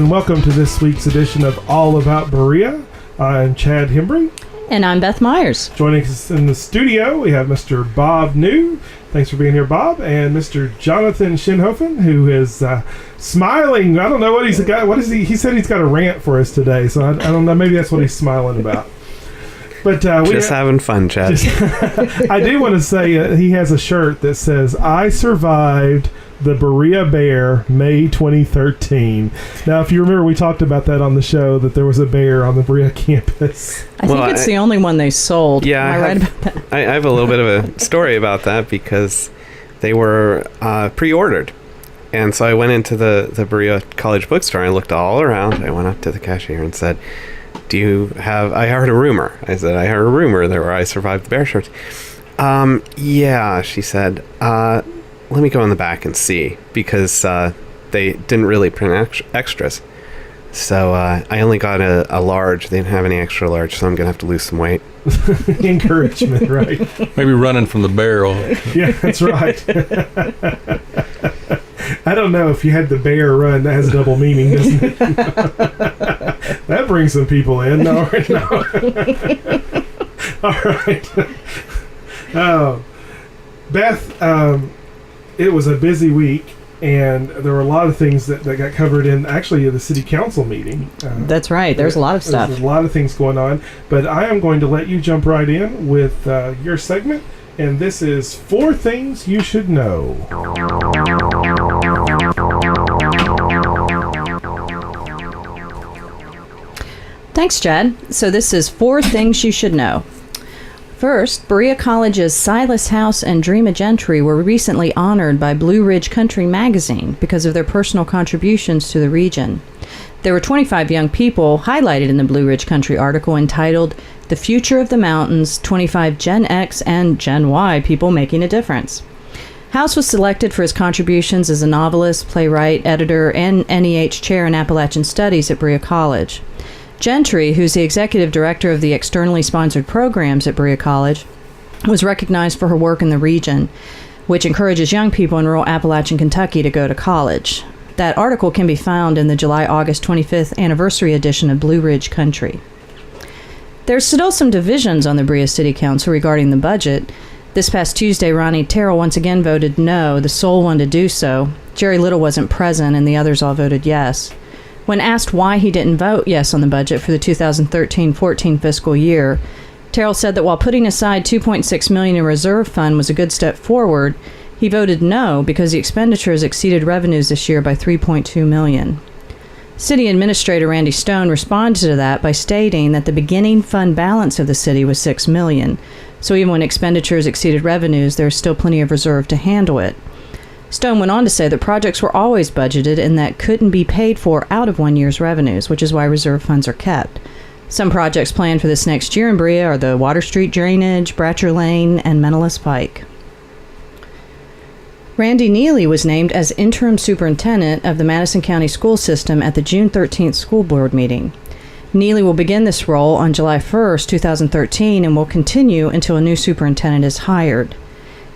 and welcome to this week's edition of All About Berea. I'm Chad Hembry. And I'm Beth Myers. Joining us in the studio, we have Mr. Bob New. Thanks for being here, Bob. And Mr. Jonathan Shinhofen, who is smiling. I don't know what he's got. What is he? He said he's got a rant for us today, so I don't know. Maybe that's what he's smiling about. But just having fun, Chad. I do want to say he has a shirt that says, "I survived the Berea Bear, May 2013. Now, if you remember, we talked about that on the show, that there was a bear on the Berea campus. I think it's the only one they sold. Yeah, Am I right about that? I have a little bit of a story about that because they were pre-ordered. And so I went into the Berea College bookstore and I looked all around. I went up to the cashier and said, "Do you have..." I heard a rumor. I said, "I heard a rumor there were I survived the bear shirts." Yeah, she said, "Let me go in the back and see," because they didn't really print extras. So I only got a large. They didn't have any extra large, so I'm going to have to lose some weight. Encouragement, right? Maybe running from the barrel. Yeah, that's right. I don't know if you had the bear run. That has double meaning, doesn't it? That brings some people in. No. All right. Oh, Beth, it was a busy week, and there were a lot of things that got covered in actually the city council meeting. That's right. There's a lot of stuff. There's a lot of things going on, but I am going to let you jump right in with your segment, and this is 4 Things You Should Know. Thanks, Chad. So this is 4 things you should know. First, Berea College's Silas House and Dream of Gentry were recently honored by Blue Ridge Country magazine because of their personal contributions to the region. There were 25 young people highlighted in the Blue Ridge Country article entitled "The Future of the Mountains, 25 Gen X and Gen Y People Making a Difference." House was selected for his contributions as a novelist, playwright, editor, and NEH chair in Appalachian Studies at Berea College. Gentry, who's the executive director of the externally sponsored programs at Berea College, was recognized for her work in the region, which encourages young people in rural Appalachian Kentucky to go to college. That article can be found in the July-August 25th anniversary edition of Blue Ridge Country. There's still some divisions on the Berea City Council regarding the budget. This past Tuesday, Ronnie Terrell once again voted no, the sole one to do so. Jerry Little wasn't present, and the others all voted yes. When asked why he didn't vote yes on the budget for the 2013-14 fiscal year, Terrell said that while putting aside $2.6 million in reserve fund was a good step forward, he voted no because the expenditures exceeded revenues this year by $3.2 million. City Administrator Randy Stone responded to that by stating that the beginning fund balance of the city was $6 million, so even when expenditures exceeded revenues, there is still plenty of reserve to handle it. Stone went on to say that projects were always budgeted and that couldn't be paid for out of one year's revenues, which is why reserve funds are kept. Some projects planned for this next year in Berea are the Water Street Drainage, Bratcher Lane, and Menelaus Pike. Randy Neely was named as interim superintendent of the Madison County School System at the June 13th school board meeting. Neely will begin this role on July 1st, 2013, and will continue until a new superintendent is hired.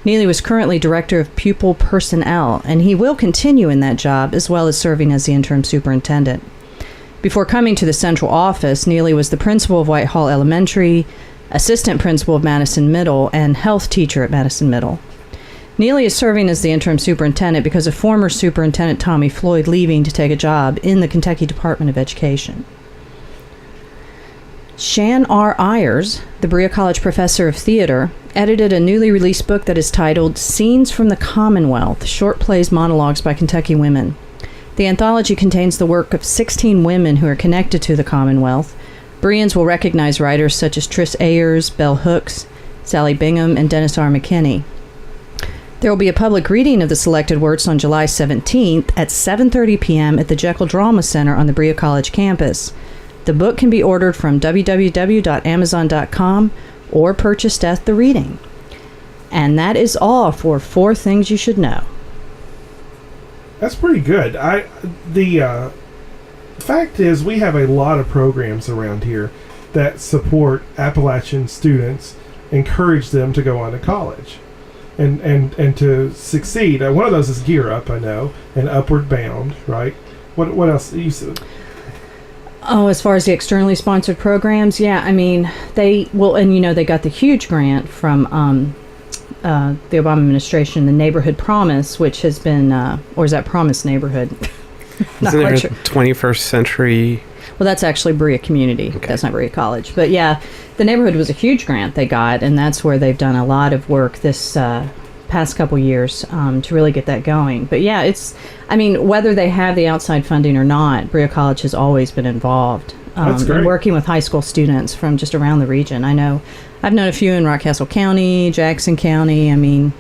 Neely was currently Director of Pupil Personnel, and he will continue in that job as well as serving as the interim superintendent. Before coming to the central office, Neely was the principal of Whitehall Elementary, assistant principal of Madison Middle, and health teacher at Madison Middle. Neely is serving as the interim superintendent because of former Superintendent Tommy Floyd leaving to take a job in the Kentucky Department of Education. Shan R. Ayers, the Berea College professor of theater, edited a newly released book that is titled Scenes from the Commonwealth, Short Plays Monologues by Kentucky Women. The anthology contains the work of 16 women who are connected to the Commonwealth. Bereans will recognize writers such as Tris Ayers, Bell Hooks, Sally Bingham, and Dennis R. McKinney. There will be a public reading of the selected works on July 17th at 7:30 p.m. at the Jekyll Drama Center on the Berea College campus. The book can be ordered from www.amazon.com or purchased at the reading. And that is all for 4 things you should know. That's pretty good. The fact is, we have a lot of programs around here that support Appalachian students, encourage them to go on to college and to succeed. One of those is Gear Up, I know, and Upward Bound, right? What else? You said, Oh, as far as the externally sponsored programs, yeah, I mean, they got the huge grant from the Obama administration, the Neighborhood Promise, which has been, or is that Promise Neighborhood? Not Isn't there a quite sure. 21st century? Well, that's actually Berea Community. Okay. That's not Berea College. But yeah, the neighborhood was a huge grant they got, and that's where they've done a lot of work this past couple years to really get that going. But yeah, whether they have the outside funding or not, Berea College has always been involved That's great. in working with high school students from just around the region. I've known a few in Rockcastle County, Jackson County. I mean,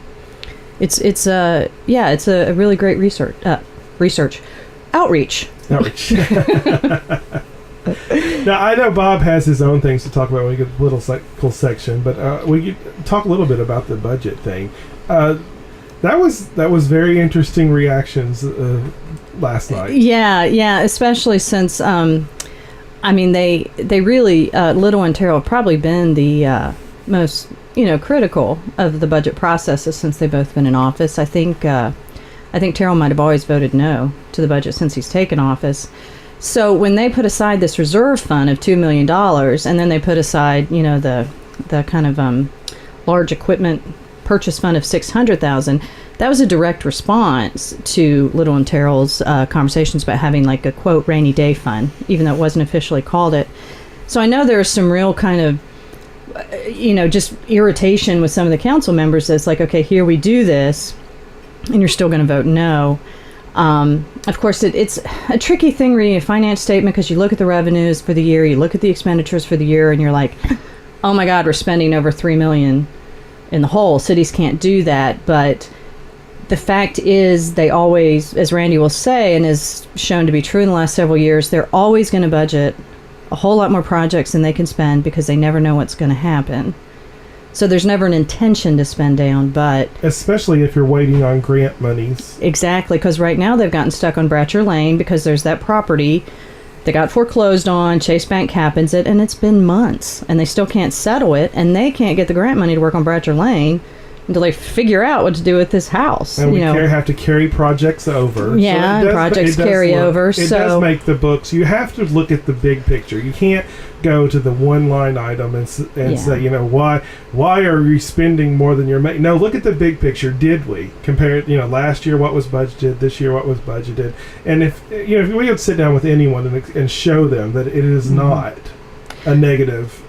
it's a really great research outreach. Now, I know Bob has his own things to talk about when we get to the political section, but we could talk a little bit about the budget thing. That was very interesting reactions last night. Yeah, especially since they really Little and Terrell have probably been the most critical of the budget processes since they've both been in office. I think Terrell might have always voted no to the budget since he's taken office. So when they put aside this reserve fund of $2 million, and then they put aside, the kind of large equipment purchase fund of $600,000, that was a direct response to Little and Terrell's conversations about having like a quote rainy day fund, even though it wasn't officially called it. So I know there's some real kind of just irritation with some of the council members that's like, okay, here we do this, and you're still going to vote no. Of course, it's a tricky thing reading a finance statement because you look at the revenues for the year, you look at the expenditures for the year, and you're like, oh my God, we're spending over $3 million in the hole. Cities can't do that. But the fact is, they always, as Randy will say, and is shown to be true in the last several years, they're always going to budget a whole lot more projects than they can spend because they never know what's going to happen. So there's never an intention to spend down, but... Especially if you're waiting on grant monies. Exactly, because right now they've gotten stuck on Bratcher Lane because there's that property that got foreclosed on, Chase Bank happens it, and it's been months, and they still can't settle it, and they can't get the grant money to work on Bratcher Lane until they figure out what to do with this house. And we have to carry projects over. Yeah, so projects carry over. It does make the books. You have to look at the big picture. You can't go to the one line item and say, why are you spending more than you're making? No, look at the big picture. Did we compare? Last year what was budgeted, this year what was budgeted, and if we would sit down with anyone and show them that it is not a negative.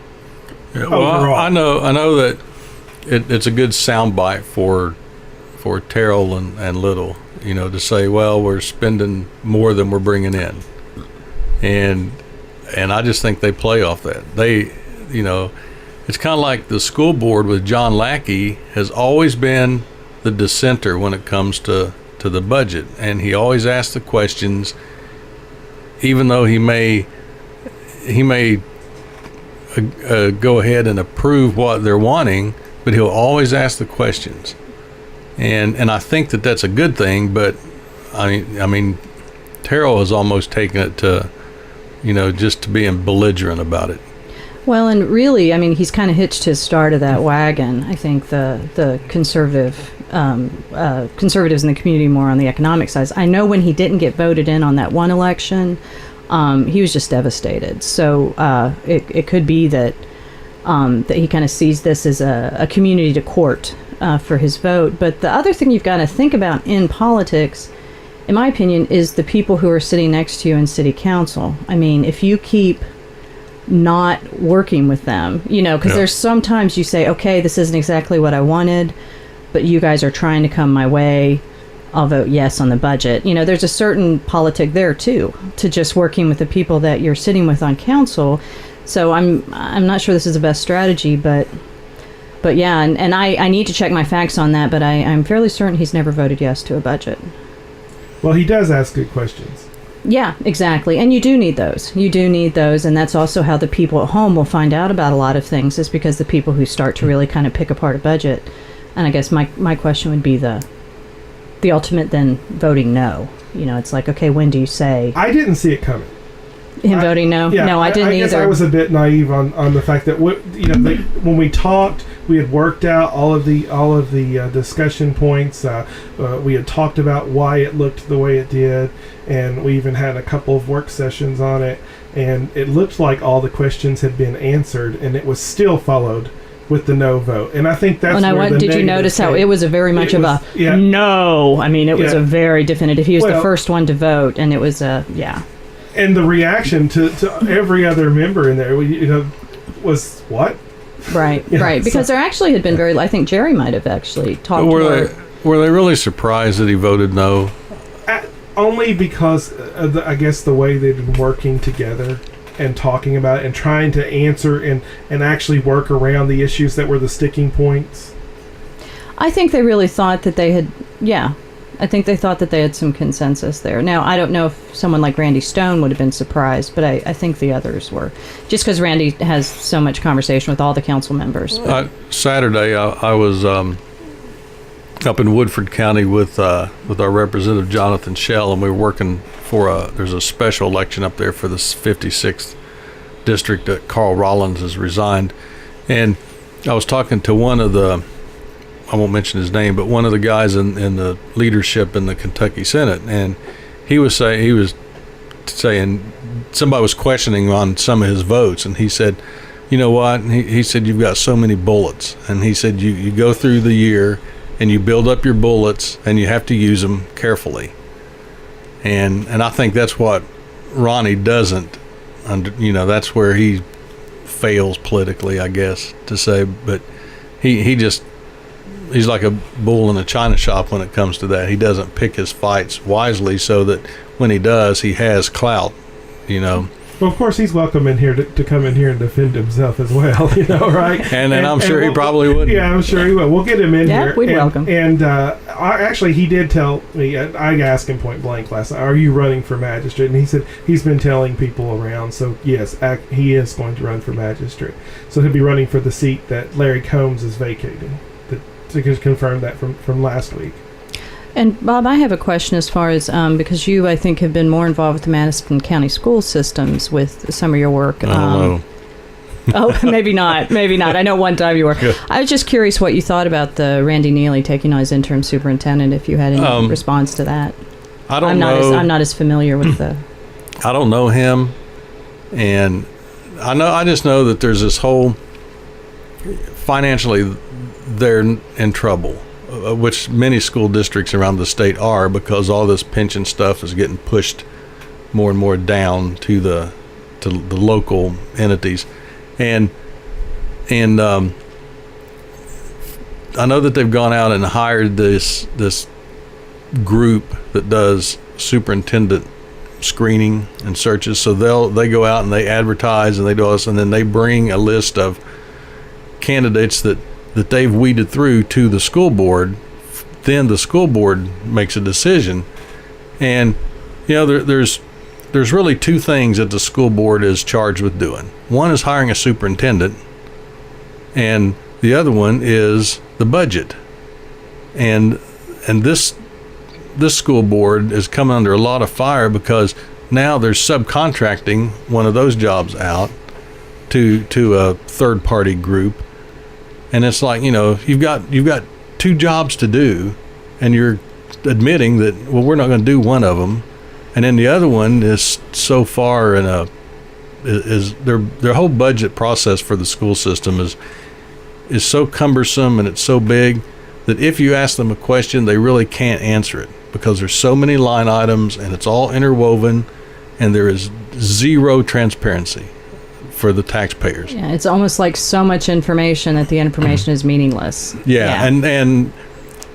Yeah, well, overall. I know that. It's a good soundbite for Terrell and Little, to say, well, we're spending more than we're bringing in, and I just think they play off that. They, it's kind of like the school board with John Lackey has always been the dissenter when it comes to the budget, and he always asks the questions, even though he may go ahead and approve what they're wanting. But he'll always ask the questions, and I think that's a good thing. But I mean, Terrell has almost taken it to, just to being belligerent about it. Well, and really, he's kind of hitched his start of that wagon. I think the conservatives in the community more on the economic side. I know when he didn't get voted in on that one election, he was just devastated. So it could be that he kind of sees this as a community to court for his vote. But the other thing you've got to think about in politics, in my opinion, is the people who are sitting next to you in city council. If you keep not working with them, because there's sometimes you say, okay, this isn't exactly what I wanted, but you guys are trying to come my way, I'll vote yes on the budget. There's a certain politic there too, to just working with the people that you're sitting with on council. So I'm not sure this is the best strategy, but yeah, and I need to check my facts on that, but I'm fairly certain he's never voted yes to a budget. Well, he does ask good questions. Yeah, exactly. And you do need those. And that's also how the people at home will find out about a lot of things, is because the people who start to really kind of pick apart a budget. And I guess my question would be the ultimate then voting no. It's like, okay, when do you say? I didn't see it coming. Him voting no? Yeah, No, I didn't I guess either. I was a bit naive on the fact that when we talked, we had worked out all of the discussion points. We had talked about why it looked the way it did, and we even had a couple of work sessions on it. And it looked like all the questions had been answered, and it was still followed with the no vote. And I think that's where the did you notice how it was a very much of a no? I mean, it was a very definitive. He was the first one to vote, and it was yeah. And the reaction to every other member in there, was what? Right, right. Because there actually had been I think Jerry might have actually talked more. Were they really surprised that he voted no? Only because I guess the way they've been working together and talking about it and trying to answer and actually work around the issues that were the sticking points. I think they really thought that they had, I think they thought that they had some consensus there. Now, I don't know if someone like Randy Stone would have been surprised, but I think the others were. Just because Randy has so much conversation with all the council members. Saturday, I was up in Woodford County with our Representative Jonathan Schell, and we were working there's a special election up there for the 56th district that Carl Rollins has resigned. And I was talking to one of the, I won't mention his name, but one of the guys in the leadership in the Kentucky Senate, and he was saying somebody was questioning on some of his votes, and he said, you know what? And he said, you've got so many bullets, and he said you go through the year and you build up your bullets, and you have to use them carefully. And I think that's what Ronnie doesn't. That's where he fails politically, I guess to say. But he's like a bull in a china shop when it comes to that. He doesn't pick his fights wisely, so that when he does, he has clout. Well, of course, he's welcome in here to come in here and defend himself as well, right? And I'm sure he probably would. Yeah, I'm sure he will. We'll get him in here. Yeah, we'd welcome. And actually, he did tell me, I asked him point blank last night, are you running for magistrate? And he said he's been telling people around. So, yes, he is going to run for magistrate. So he'll be running for the seat that Larry Combs is vacating. To confirm that from last week. And Bob, I have a question as far as because you, I think, have been more involved with the Madison County school systems with some of your work. I don't know. Maybe not. I know one time you were. Yeah. I was just curious what you thought about the Randy Neely taking on as interim superintendent. If you had any response to that. I don't know. I'm not as familiar with the. I don't know him, and I just know that there's this whole financially they're in trouble. Which many school districts around the state are, because all this pension stuff is getting pushed more and more down to the local entities, and I know that they've gone out and hired this group that does superintendent screening and searches. So they go out and they advertise and they do all this, and then they bring a list of candidates that they've weeded through to the school board. Then the school board makes a decision, and there's really two things that the school board is charged with doing. One is hiring a superintendent, and the other one is the budget. And this school board is coming under a lot of fire because now they're subcontracting one of those jobs out to a third party group. And it's like, you've got two jobs to do, and you're admitting that, well, we're not going to do one of them, and then the other one is so far is their whole budget process for the school system is so cumbersome, and it's so big that if you ask them a question, they really can't answer it because there's so many line items and it's all interwoven, and there is zero transparency for the taxpayers. Yeah, it's almost like so much information that the information is meaningless. Yeah. And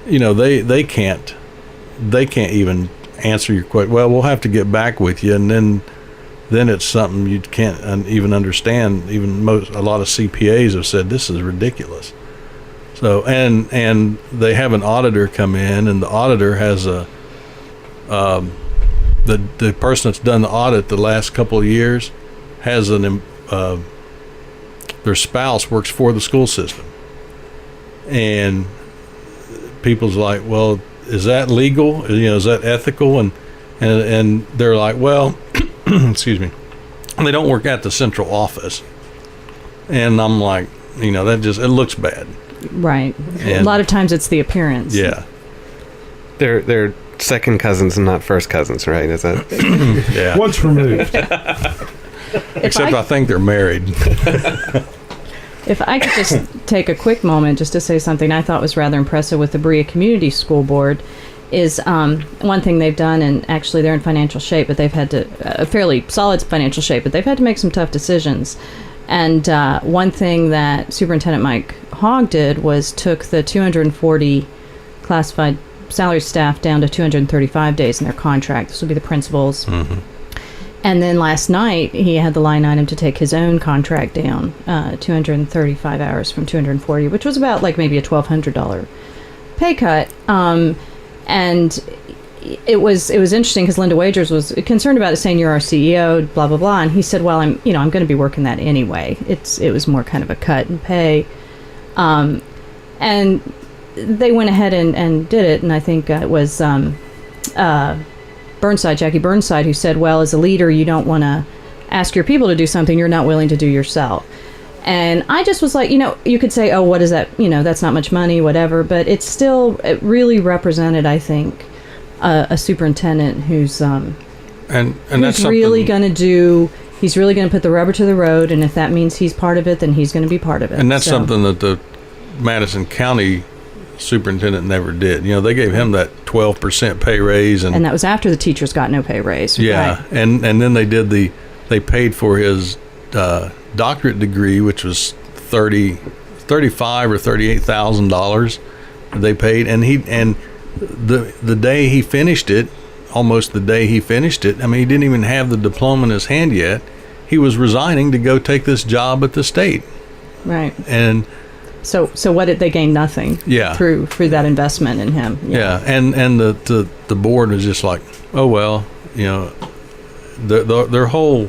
they can't even answer your question. Well, we'll have to get back with you, and then it's something you can't even understand. Even a lot of CPAs have said this is ridiculous. So and they have an auditor come in, and the auditor has the person that's done the audit the last couple of years has their spouse works for the school system, and people's like, well, is that legal? Is that ethical? And they're like, well, excuse me, they don't work at the central office. And I'm like, that just, it looks bad. Right. And a lot of times it's the appearance. Yeah. They're second cousins and not first cousins, right? Is that? Yeah. Once removed. Except I think they're married. If I could just take a quick moment just to say something I thought was rather impressive with the Berea Community School Board is one thing they've done, and actually they're in financial shape, but they've had to, a fairly solid financial shape, but they've had to make some tough decisions. And one thing that Superintendent Mike Hogg did was took the 240 classified salary staff down to 235 days in their contract. This would be the principals. Mm-hmm. And then last night, he had the line item to take his own contract down 235 hours from 240, which was about like maybe a $1,200 pay cut. And it was interesting because Linda Wagers was concerned about it, saying you're our CEO, blah blah blah, and he said, well, I'm going to be working that anyway. It was more kind of a cut in pay, and they went ahead and did it. And I think it was Jackie Burnside, who said, well, as a leader, you don't want to ask your people to do something you're not willing to do yourself. And I just was like, you could say, oh, what is that? That's not much money, whatever. But it really represented, I think, a superintendent who's and that's really going to he's really going to put the rubber to the road. And if that means he's part of it, then he's going to be part of it. And that's something that the Madison County superintendent never did. They gave him that 12% pay raise, and that was after the teachers got no pay raise. Yeah, right. and then they paid for his doctorate degree, which was $35,000 or $38,000. They paid, and the day he finished it, almost the day he finished it. I mean, he didn't even have the diploma in his hand yet. He was resigning to go take this job at the state. Right. And So what did they gain? Nothing. Yeah. Through that investment in him. Yeah. And the board was just like, oh well, their whole,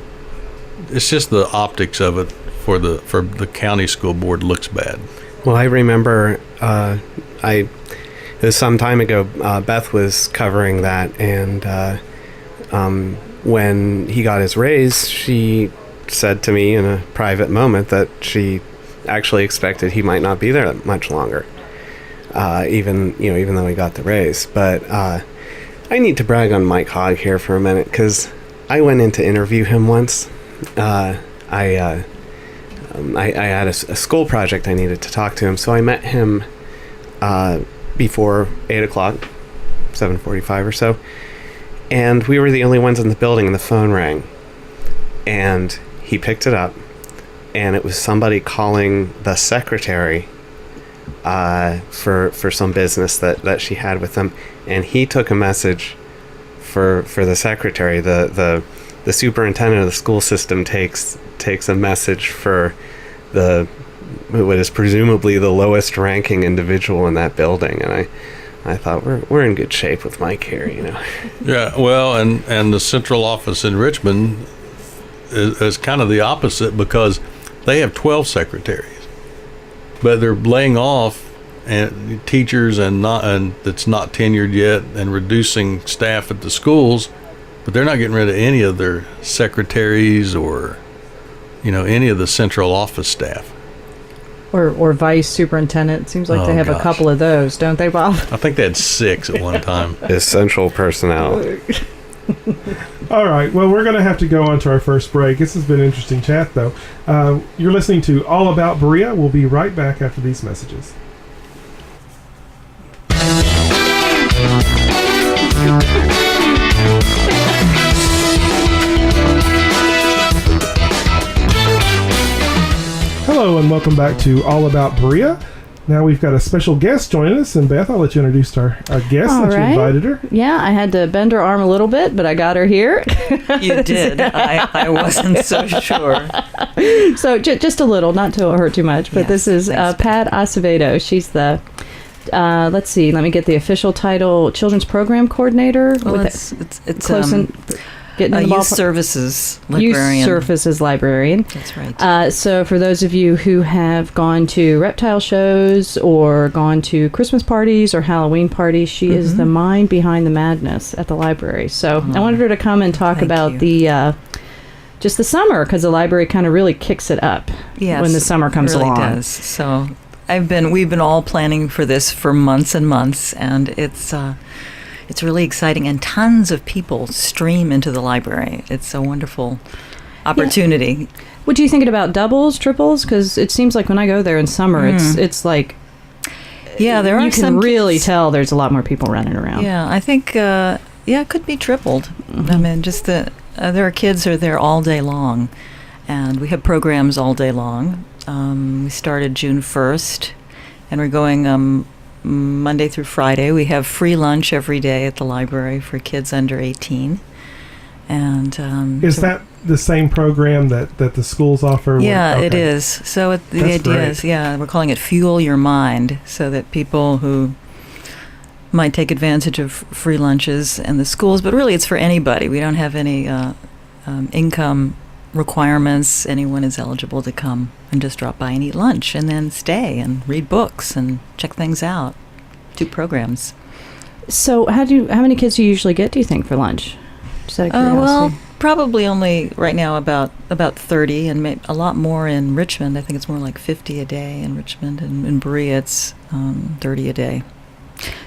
it's just the optics of it for the county school board looks bad. Well, I remember it was some time ago. Beth was covering that, and when he got his raise, she said to me in a private moment that she actually expected he might not be there much longer, even though he got the raise. But I need to brag on Mike Hogg here for a minute, because I went in to interview him once. I had a school project I needed to talk to him, so I met him before 8 o'clock, 7:45 or so, and we were the only ones in the building, and the phone rang, and he picked it up, and it was somebody calling the secretary for some business that she had with them, and he took a message for the secretary. The superintendent of the school system takes a message for what is presumably the lowest ranking individual in that building, and I thought we're in good shape with Mike here, Yeah, well, and the central office in Richmond is kind of the opposite, because they have 12 secretaries, but they're laying off and teachers and that's not tenured yet, and reducing staff at the schools, but they're not getting rid of any of their secretaries or any of the central office staff. Or vice superintendent. Seems like they have a couple of those, don't they, Bob? I think they had 6 at one time. Essential personnel. All right. Well, we're going to have to go on to our first break. This has been an interesting chat, though. You're listening to All About Berea. We'll be right back after these messages. Hello, and welcome back to All About Berea. Now we've got a special guest joining us, and Beth, I'll let you introduce our guest All that you right. invited her. Yeah, I had to bend her arm a little bit, but I got her here. You did. I wasn't so sure. So just a little, not to hurt too much, but Yes, this is thanks, Pat Acevedo. She's the, let's see, let me get the official title, Children's Program Coordinator. Well, with it's close in, getting in the youth ballpark. services Youth librarian. Services Librarian. That's right. So for those of you who have gone to reptile shows or gone to Christmas parties or Halloween parties, she is the mind behind the madness at the library. So I wanted her to come and talk Thank about you. the just the summer, because the library kind of really kicks it up when the summer comes it really along. Does. So we've been all planning for this for months and months, and it's really exciting, and tons of people stream into the library. It's a wonderful opportunity. Yeah. What are you thinking about, doubles, triples? Because it seems like when I go there in summer, it's like there are you can really tell there's a lot more people running around. Yeah, I think it could be tripled. Mm-hmm. I mean, just there are kids who are there all day long, and we have programs all day long. We started June 1st, and we're going Monday through Friday. We have free lunch every day at the library for kids under 18. And is that the same program that the schools offer? Yeah, it is. So the idea is, we're calling it Fuel Your Mind, so that people who might take advantage of free lunches in the schools, but really it's for anybody. We don't have any income requirements. Anyone is eligible to come and just drop by and eat lunch and then stay and read books and check things out, do programs. So how many kids do you usually get, do you think, for lunch? Just out of curiosity. Well, probably only right now about 30, and a lot more in Richmond. I think it's more like 50 a day in Richmond, and in Berea it's 30 a day.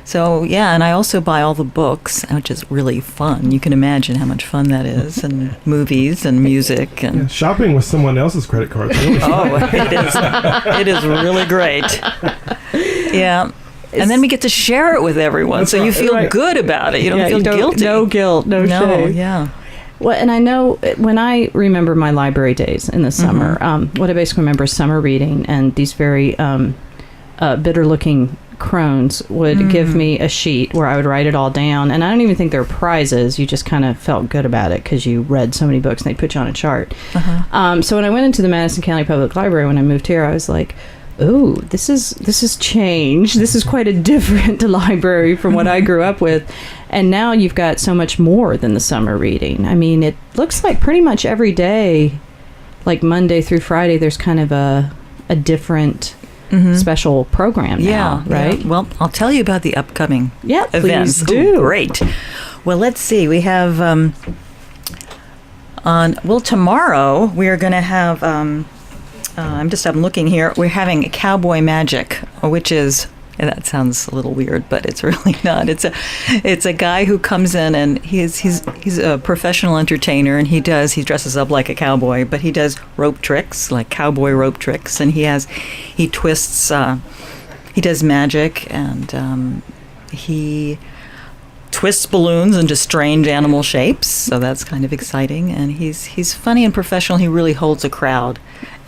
So, and I also buy all the books, which is really fun. You can imagine how much fun that is, and movies and music. And shopping with someone else's credit card. Really it is really great. Yeah. And then we get to share it with everyone, so you feel good about it. You don't feel guilty. No guilt, no shame. Yeah. Well, and I know when I remember my library days in the summer, what I basically remember is summer reading, and these very bitter-looking crones would give me a sheet where I would write it all down, and I don't even think there were prizes. You just kind of felt good about it because you read so many books, and they'd put you on a chart. So when I went into the Madison County Public Library when I moved here, I was like, oh, this is change. This is quite a different library from what I grew up with. And now you've got so much more than the summer reading. I mean, it looks like pretty much every day, like Monday through Friday, there's kind of a different special program now, right? Yeah. Well, I'll tell you about the upcoming events. Please do. Ooh, great. Well, let's see. We have tomorrow we are going to have I'm looking here. We're having Cowboy Magic, which is, that sounds a little weird, but it's really not. It's a guy who comes in, and he's a professional entertainer, and he dresses up like a cowboy, but he does rope tricks, like cowboy rope tricks, and he twists, he does magic, and he twists balloons into strange animal shapes, so that's kind of exciting. And he's funny and professional. He really holds a crowd.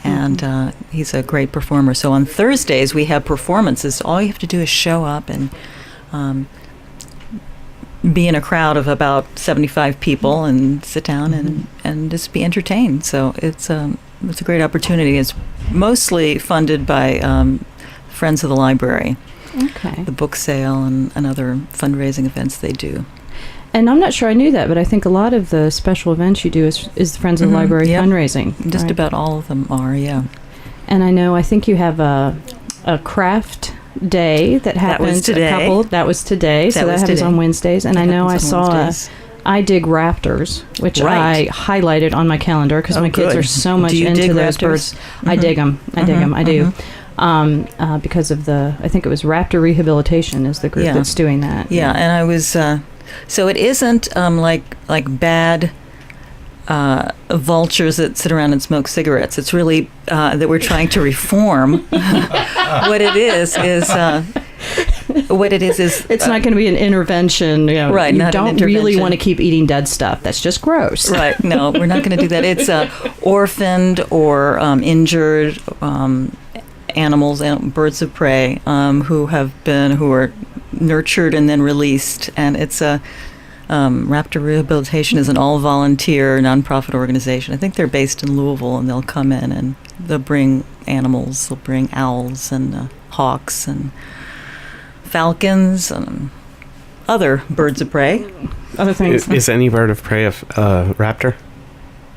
And he's a great performer. So on Thursdays, we have performances. All you have to do is show up and be in a crowd of about 75 people and sit down and just be entertained. So it's a great opportunity. It's mostly funded by Friends of the Library. Okay. The book sale and other fundraising events they do. And I'm not sure I knew that, but I think a lot of the special events you do is the Friends of the Library fundraising. Just about all of them are, yeah. And I think you have a craft day that happened. That was today. That was today. So that happens on Wednesdays. And I know I saw I Dig Raptors, which I highlighted on my calendar because my kids are so much into those birds. I dig them. I dig them. I do. Because of I think it was Raptor Rehabilitation is the group that's doing that. Yeah, and I was... So it isn't like bad vultures that sit around and smoke cigarettes. It's really that we're trying to reform. What it is it's not going to be an intervention. Right, you don't really want to keep eating dead stuff. That's just gross. Right. No, we're not going to do that. It's orphaned or injured animals, birds of prey, who are nurtured and then released, and it's Raptor Rehabilitation is an all-volunteer nonprofit organization. I think they're based in Louisville, and they'll come in and they'll bring animals. They'll bring owls and hawks and falcons and other birds of prey. Other things. Is any bird of prey a raptor?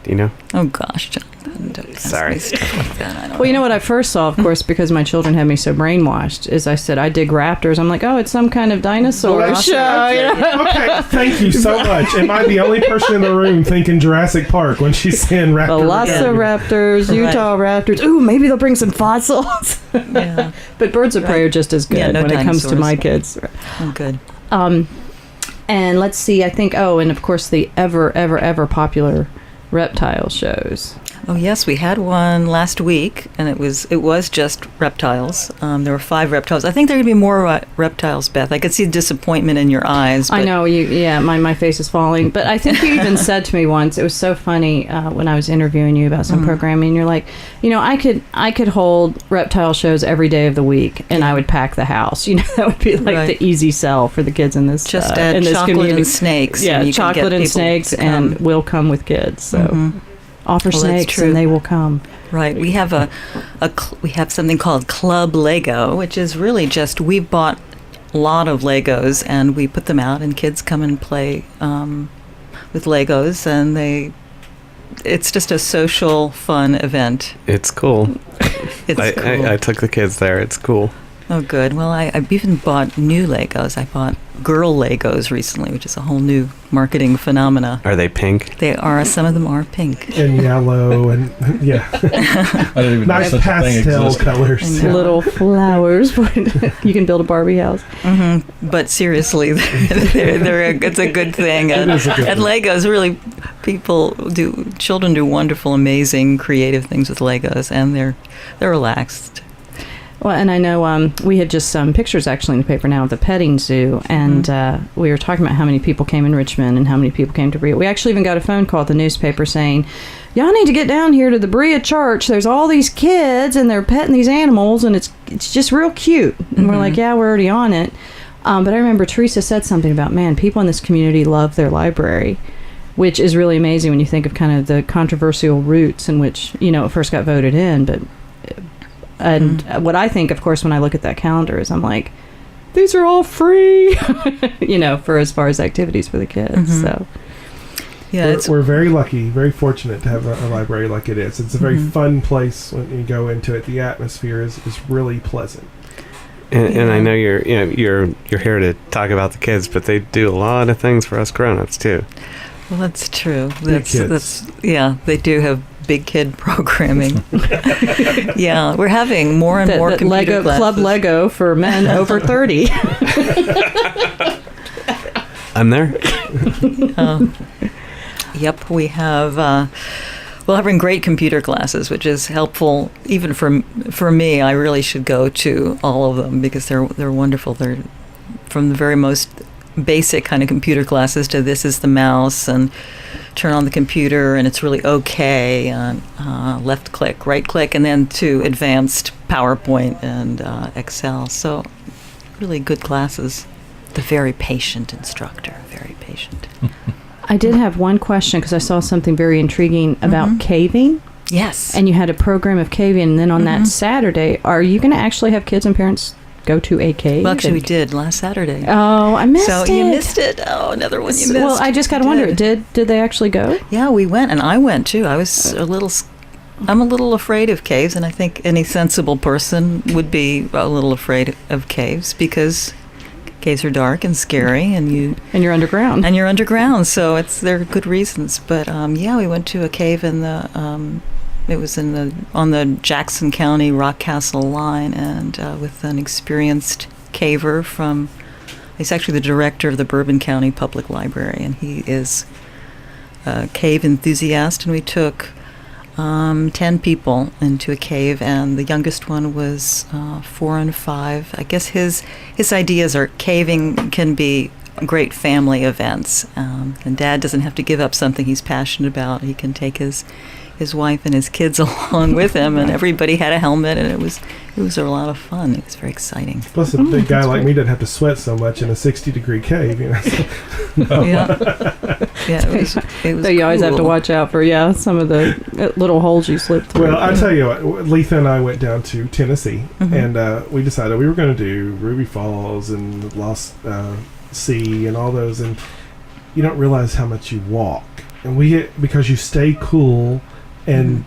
Do you know? Oh gosh, Jonathan, don't ask Sorry. me stuff like that. I don't Well, you know know. what I first saw, of course, because my children had me so brainwashed, is I said, I dig raptors. I'm like, oh, it's some kind of dinosaur Well, show. you know? Okay, thank you so much. Am I the only person in the room thinking Jurassic Park when she's saying raptor? Well, lots of raptors, Right. Utah raptors. Ooh, maybe they'll bring some fossils. Yeah. But birds of prey are just as good Yeah, no when it comes to dinosaurs. my kids. Oh, good. And let's see, I think, and of course the ever popular reptile shows. Oh yes, we had one last week, and it was just reptiles. There were 5 reptiles. I think there could be more reptiles, Beth. I could see disappointment in your eyes. I but- know, my face is falling. But I think you even said to me once, it was so funny when I was interviewing you about some programming, you're like, I could hold reptile shows every day of the week, and I would pack the house. That would be like Right. the easy sell for the kids in this Just in add this chocolate community. and snakes. Yeah, and you can get chocolate and people snakes, to come. and we'll come with kids. So offer Well, that's snakes, true. and they will come. Right. We have we have something called Club Lego, which is really just we bought a lot of Legos and we put them out, and kids come and play with Legos, and it's just a social, fun event. It's cool. It's cool. I took the kids there. It's cool. Oh, good. Well, I've even bought new Legos. I bought girl Legos recently, which is a whole new marketing phenomena. Are they pink? They are. Some of them are pink. and yellow and yeah, I didn't even know nice such a thing pastel existed. colors. Yeah. Little flowers. You can build a Barbie house. But seriously, it's a good thing. It is a good and thing. Legos, really, children do wonderful, amazing, creative things with Legos, and they're relaxed. Well, and I know we had just some pictures actually in the paper now of the petting zoo, and we were talking about how many people came in Richmond and how many people came to Berea. We actually even got a phone call at the newspaper saying, y'all need to get down here to the Berea church. There's all these kids, and they're petting these animals, and it's just real cute. And we're like, yeah, we're already on it. But I remember Teresa said something about, man, people in this community love their library, which is really amazing when you think of kind of the controversial roots in which, it first got voted in, but... And what I think, of course, when I look at that calendar is I'm like, these are all free, for as far as activities for the kids. So, Yeah, We're very lucky, very fortunate to have a library like it is. It's a very fun place when you go into it. The atmosphere is really pleasant. And I know you're here to talk about the kids, but they do a lot of things for us grown-ups too. well, that's true. Big kids. They do have big kid programming. Yeah, we're having more and more the computer Lego classes. Club Lego for men over 30. I'm there. Yep, we have. We're having great computer classes, which is helpful even for me. I really should go to all of them because they're wonderful. They're from the very most basic kind of computer classes to this is the mouse and turn on the computer and it's really okay, and left click, right click, and then to advanced PowerPoint and Excel. So really good classes. The very patient instructor, very patient. I did have one question because I saw something very intriguing about caving. Yes. And you had a program of caving. And then on that Saturday, are you going to actually have kids and parents go to a cave? Well, actually, we did last Saturday. Oh, I missed it. So you missed it. Oh, another one you missed. Well, I just got to You wonder, did. did they actually go? Yeah, we went, and I went too. I'm a little afraid of caves, and I think any sensible person would be a little afraid of caves because caves are dark and scary, and And you're underground. you're underground. So there are good reasons. But yeah, we went to a cave in the. It was on the Jackson County Rockcastle line, and with an experienced caver from. He's actually the director of the Bourbon County Public Library, and he is a cave enthusiast. And we took 10 people into a cave, and the youngest one was 4 and 5. I guess his ideas are caving can be great family events, and Dad doesn't have to give up something he's passionate about. He can take his wife and his kids along with him, and everybody had a helmet, and it was a lot of fun. It was very exciting. Plus, a big guy like me doesn't have to sweat so much in a 60-degree cave. Yeah, it was. So you always have to cool. watch out for, some of the little holes you slip through. Well, I tell you what, Letha and I went down to Tennessee, and we decided we were going to do Ruby Falls and Lost Sea and all those, and you don't realize how much you walk because you stay cool and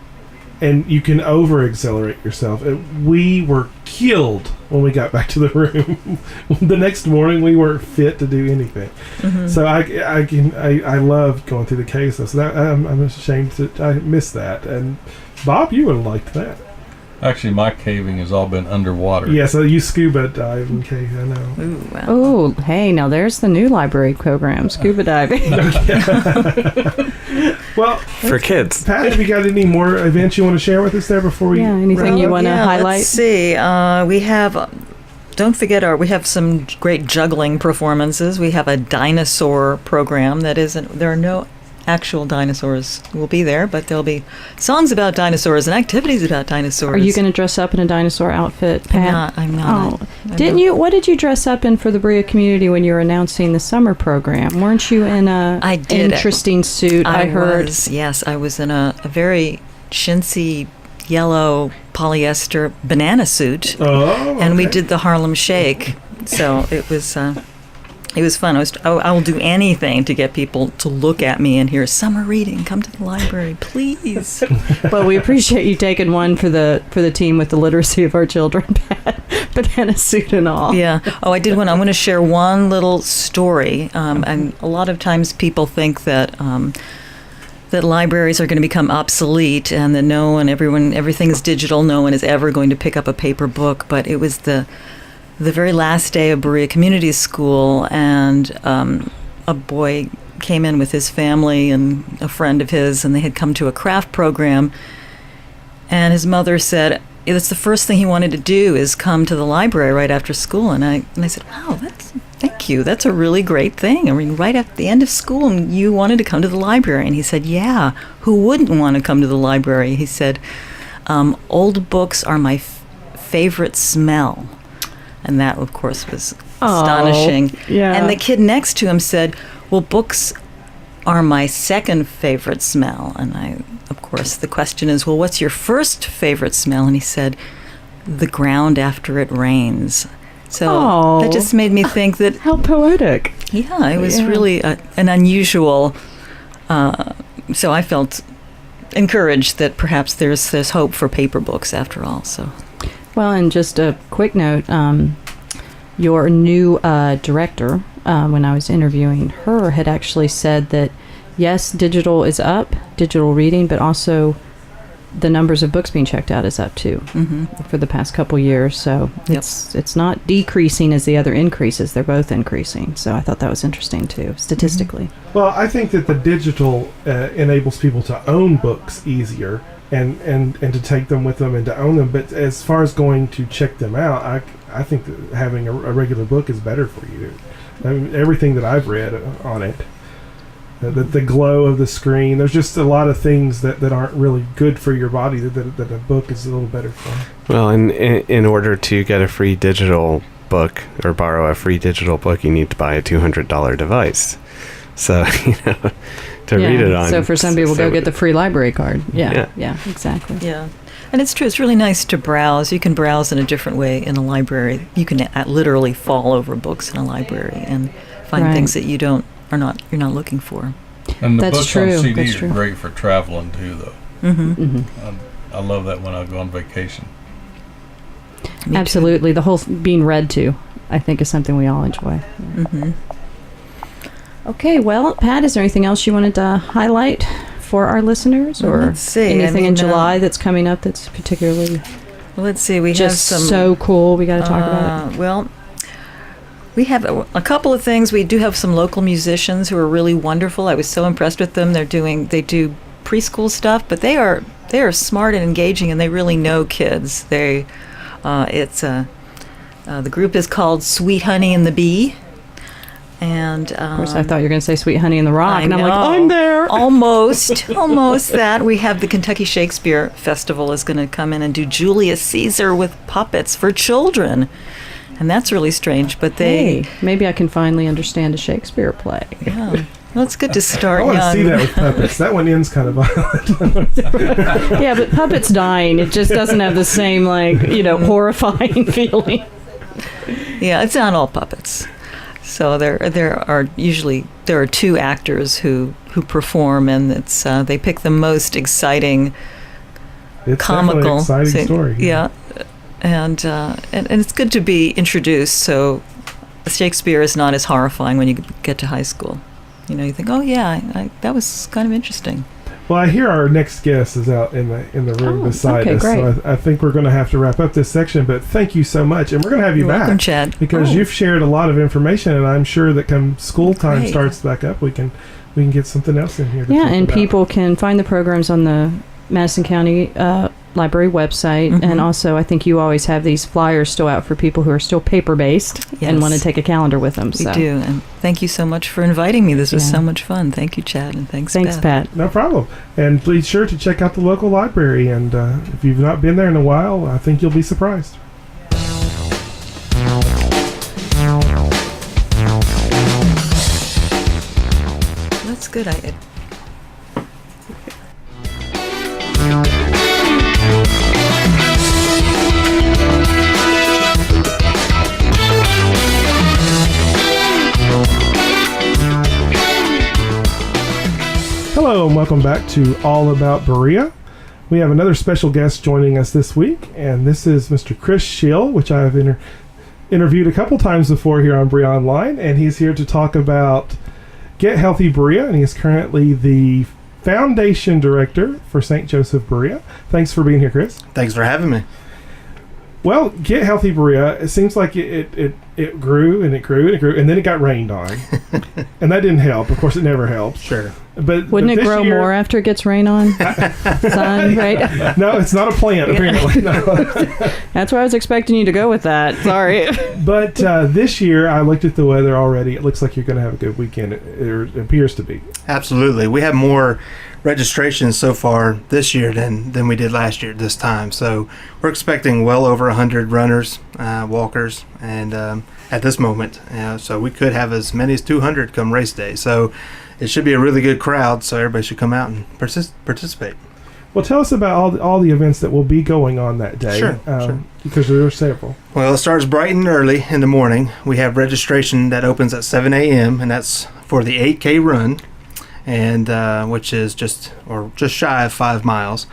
you can over exhilarate yourself. We were killed when we got back to the room. The next morning we weren't fit to do anything. So I love going through the caves. So that I'm ashamed that I missed that. And Bob, you would have liked that. Actually, my caving has all been underwater. Yeah, so you scuba dive and cave, I know. Ooh, wow. Oh, hey, now there's the new library program, scuba diving. Well, For kids. Pat, have you got any more events you want to share with us there before we... Yeah, anything you want to highlight? Let's see. We have... Don't forget we have some great juggling performances. We have a dinosaur program that isn't... There are no actual dinosaurs will be there, but there'll be songs about dinosaurs and activities about dinosaurs. Are you going to dress up in a dinosaur outfit, Pat? I'm not. Oh, didn't you? What did you dress up in for the Berea community when you were announcing the summer program? Weren't you in a I did. interesting suit? I heard. Yes, I was in a very chintzy yellow polyester banana suit, and we did the Harlem Shake. So it was fun. I will do anything to get people to look at me and hear summer reading. Come to the library, please. Well, we appreciate you taking one for the team with the literacy of our children, Pat. Banana suit and all. Yeah. Oh, I did one. I'm going to share one little story. And a lot of times people think that that libraries are going to become obsolete and that everything is digital. No one is ever going to pick up a paper book. But it was the very last day of Berea Community School, and a boy came in with his family and a friend of his, and they had come to a craft program. And his mother said, that's the first thing he wanted to do is come to the library right after school. And I said, wow, thank you. That's a really great thing. I mean, right at the end of school, and you wanted to come to the library. And he said, yeah, who wouldn't want to come to the library? He said, old books are my favorite smell. And that, of course, was astonishing. Yeah. And the kid next to him said, well, books are my second favorite smell. And of course, the question is, well, what's your first favorite smell? And he said, the ground after it rains. So that just made me think that... How poetic. Yeah, it was really an unusual... so I felt encouraged that perhaps there's hope for paper books after all. So... Well, and just a quick note, your new director, when I was interviewing her, had actually said that, yes, digital is up, digital reading, but also the numbers of books being checked out is up, too, for the past couple years. So it's not decreasing as the other increases. They're both increasing. So I thought that was interesting, too, statistically. Well, I think that the digital enables people to own books easier. And to take them with them and to own them. But as far as going to check them out, I think that having a regular book is better for you. I mean, everything that I've read on it, the glow of the screen, there's just a lot of things that aren't really good for your body that a book is a little better for. Well, in order to get a free digital book or borrow a free digital book, you need to buy a $200 device. So, to read it on. So for some people, go get the free library card. Yeah, exactly. Yeah. And it's true. It's really nice to browse. You can browse in a different way in a library. You can literally fall over books in a library and find things that you're not looking for. And the That's books true. on CD That's are true. great for traveling too, though. I love that when I go on vacation. Absolutely. The whole being read to, I think, is something we all enjoy. Okay, well, Pat, is there anything else you wanted to highlight for our listeners, or let's see. anything in July that's coming up that's particularly let's see. We just have some so cool? We got to talk about it. Well, we have a couple of things. We do have some local musicians who are really wonderful. I was so impressed with them. They do preschool stuff, but they are smart and engaging, and they really know kids. The group is called Sweet Honey and the Bee. And Of course, I thought you were going to say Sweet Honey in the Rock, and I'm like, I'm there. Almost that. We have the Kentucky Shakespeare Festival is going to come in and do Julius Caesar with puppets for children. And that's really strange, but maybe I can finally understand a Shakespeare play. Yeah. Well, it's good to start I want to see that with puppets. That one ends kind of violent. Yeah, but puppets dying, it just doesn't have the same, horrifying feeling. Yeah, it's not all puppets. So there are two actors who perform, and it's they pick the most exciting, It's comical, definitely an exciting story. Yeah, and it's good to be introduced. So Shakespeare is not as horrifying when you get to high school. You think, oh yeah, that was kind of interesting. Well, I hear our next guest is out in the room beside us, great. so I think we're going to have to wrap up this section. But thank you so much, and we're going to have you You're back, welcome, Chad. because you've shared a lot of information, and I'm sure that come school time Great. starts back up, we can get something else in here. To Yeah, talk and about. people can find the programs on the Madison County Library website. Mhm. And also, I think you always have these flyers still out for people who are still paper-based and Yes. want to take a calendar with them. We So. do, and thank you so much for inviting me. This was Yeah. so much fun. Thank you, Chad, and thanks Thanks, Pat. No problem. And please sure to check out the local library. And if you've not been there in a while, I think you'll be surprised. That's good. Hello and welcome back to All About Berea. We have another special guest joining us this week, and this is Mr. Chris Schill, which I've interviewed a couple times before here on Berea Online, and he's here to talk about Get Healthy Berea, and he's currently the Foundation Director for St. Joseph Berea. Thanks for being here, Chris. Thanks for having me. Well, Get Healthy Berea, it seems like it grew and it grew and it grew, and then it got rained on. And that didn't help. Of course, it never helps. Sure. But Wouldn't but it this grow year- more after it gets rain on? Sun, right? No, it's not a plant, apparently. No. That's where I was expecting you to go with that. Sorry. But this year, I looked at the weather already. It looks like you're going to have a good weekend. It appears to be. Absolutely. We have more registrations so far this year than we did last year at this time. So we're expecting well over 100 runners, walkers, and at this moment. So we could have as many as 200 come race day. So it should be a really good crowd. So everybody should come out and participate. Well, tell us about all the events that will be going on that day. Sure. Because there are several. Well, it starts bright and early in the morning. We have registration that opens at 7 a.m. and that's for the 8K run, and which is just shy of 5 miles.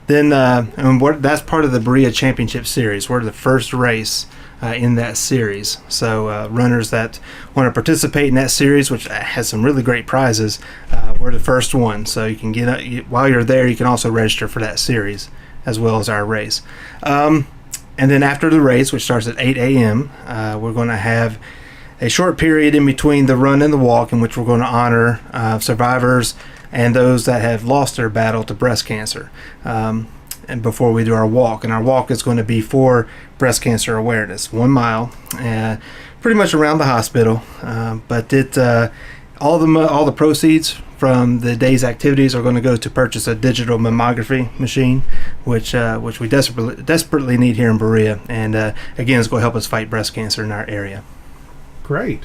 Then that's part of the Berea Championship Series. We're the first race in that series. So runners that want to participate in that series, which has some really great prizes, we're the first one. So you can while you're there, you can also register for that series as well as our race. And then after the race, which starts at 8 a.m., we're going to have a short period in between the run and the walk in which we're going to honor survivors and those that have lost their battle to breast cancer. And before we do our walk, and our walk is going to be for breast cancer awareness, 1 mile, pretty much around the hospital. But all the proceeds from the day's activities are going to go to purchase a digital mammography machine, which we desperately need here in Berea, and again, it's going to help us fight breast cancer in our area. Great.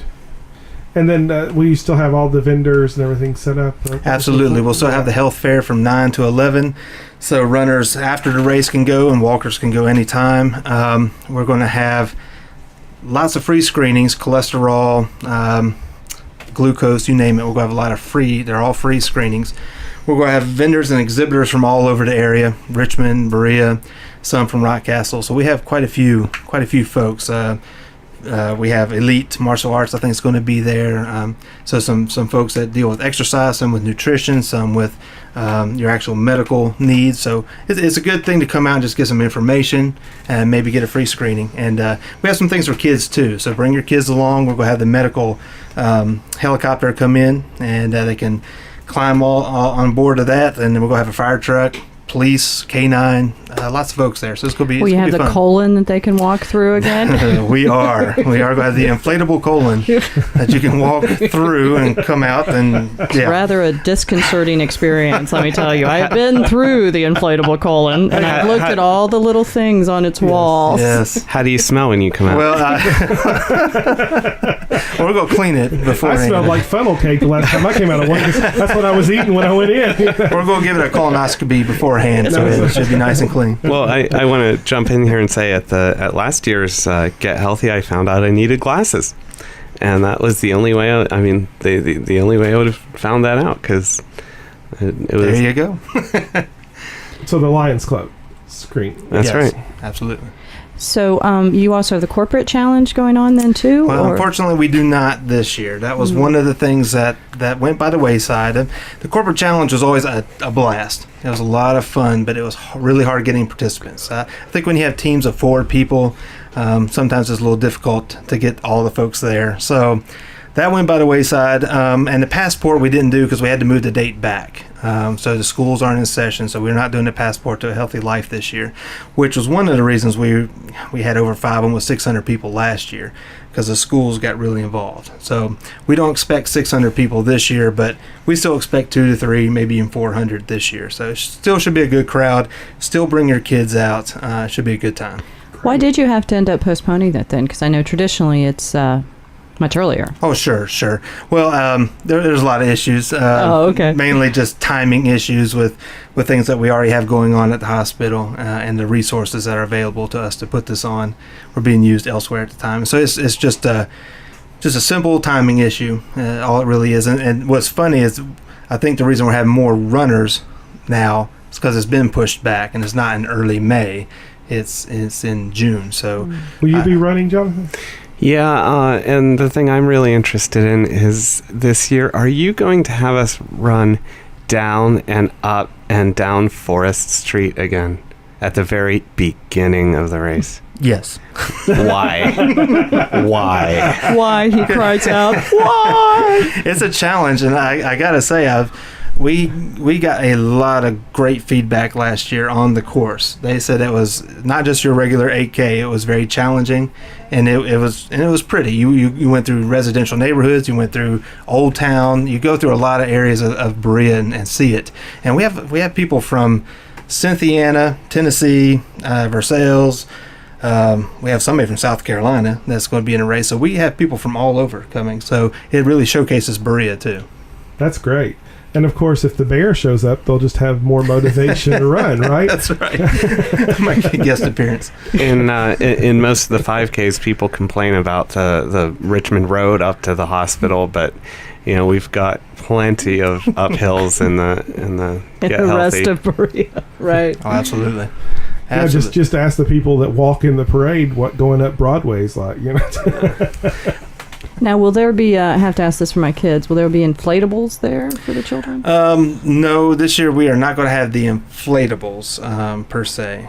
And then will you still have all the vendors and everything set up? Absolutely. We'll still have the health fair from 9 to 11. So runners after the race can go and walkers can go anytime. We're going to have lots of free screenings, cholesterol, glucose, you name it. We're going to have a lot of they're all free screenings. We're going to have vendors and exhibitors from all over the area, Richmond, Berea, some from Rock Castle. So we have quite a few folks. We have Elite Martial Arts, I think, is going to be there. So some folks that deal with exercise, some with nutrition, some with your actual medical needs. So it's a good thing to come out and just get some information and maybe get a free screening. And we have some things for kids too. So bring your kids along. We're going to have the medical helicopter come in, and they can climb all on board of that. And then we're going to have a fire truck, police, K9, lots of folks there. So it's going to be Will you have the fun. colon that they can walk through again? We are going to have the inflatable colon that you can walk through and come out. And yeah. Rather a disconcerting experience, let me tell you. I've been through the inflatable colon, and I've looked at all the little things on its walls. Yes. How do you smell when you come out? Well, we're going to clean it before. I smelled like funnel cake the last time I came out of work. That's what I was eating when I went in. We're going to give it a colonoscopy beforehand, so it should be nice and clean. Well, I want to jump in here and say at last year's Get Healthy, I found out I needed glasses. And that was the only way. The only way I would have found that out, because it was. There you go. So the Lions Club screen. That's Yes, right. Absolutely. So you also have the corporate challenge going on then too? Well, or? unfortunately, we do not this year. That was one of the things that went by the wayside. And the corporate challenge was always a blast. It was a lot of fun, but it was really hard getting participants. I think when you have teams of 4 people, sometimes it's a little difficult to get all the folks there. So that went by the wayside. And the passport we didn't do because we had to move the date back. So the schools aren't in session, so we're not doing the passport to a healthy life this year, which was one of the reasons we had over 600 people last year, because the schools got really involved. So we don't expect 600 people this year, but we still expect 200 to 300, maybe even 400 this year. So it still should be a good crowd. Still bring your kids out. It should be a good time. Why did you have to end up postponing that then? Because I know traditionally it's much earlier. Oh, sure. Well, there's a lot of issues. Okay. Mainly just timing issues with things that we already have going on at the hospital, and the resources that are available to us to put this on were being used elsewhere at the time. So it's just a simple timing issue. All it really is. And what's funny is, I think the reason we're having more runners now is because it's been pushed back, and it's not in early May. It's in June. So Will you be running, Jonathan? Yeah, and the thing I'm really interested in is this year, are you going to have us run down and up and down Forest Street again at the very beginning of the race? yes. Why? Why? Why? He cries out, why? It's a challenge, and I gotta say, we got a lot of great feedback last year on the course. They said it was not just your regular 8K; it was very challenging, and it was pretty. You went through residential neighborhoods, you went through Old Town, you go through a lot of areas of Berea and see it. And we have people from Cynthiana, Tennessee, Versailles. We have somebody from South Carolina that's going to be in a race. So we have people from all over coming. So it really showcases Berea too. That's great. And of course, if the bear shows up, they'll just have more motivation to run, right? That's right. My guest appearance. In most of the 5Ks, people complain about the Richmond Road up to the hospital, but we've got plenty of uphills in the And Get the Healthy. rest of Berea, right? Oh, absolutely. Yeah, just ask the people that walk in the parade what going up Broadway's like. Now, will there be, I have to ask this for my kids, will there be inflatables there for the children? No, this year we are not going to have the inflatables per se.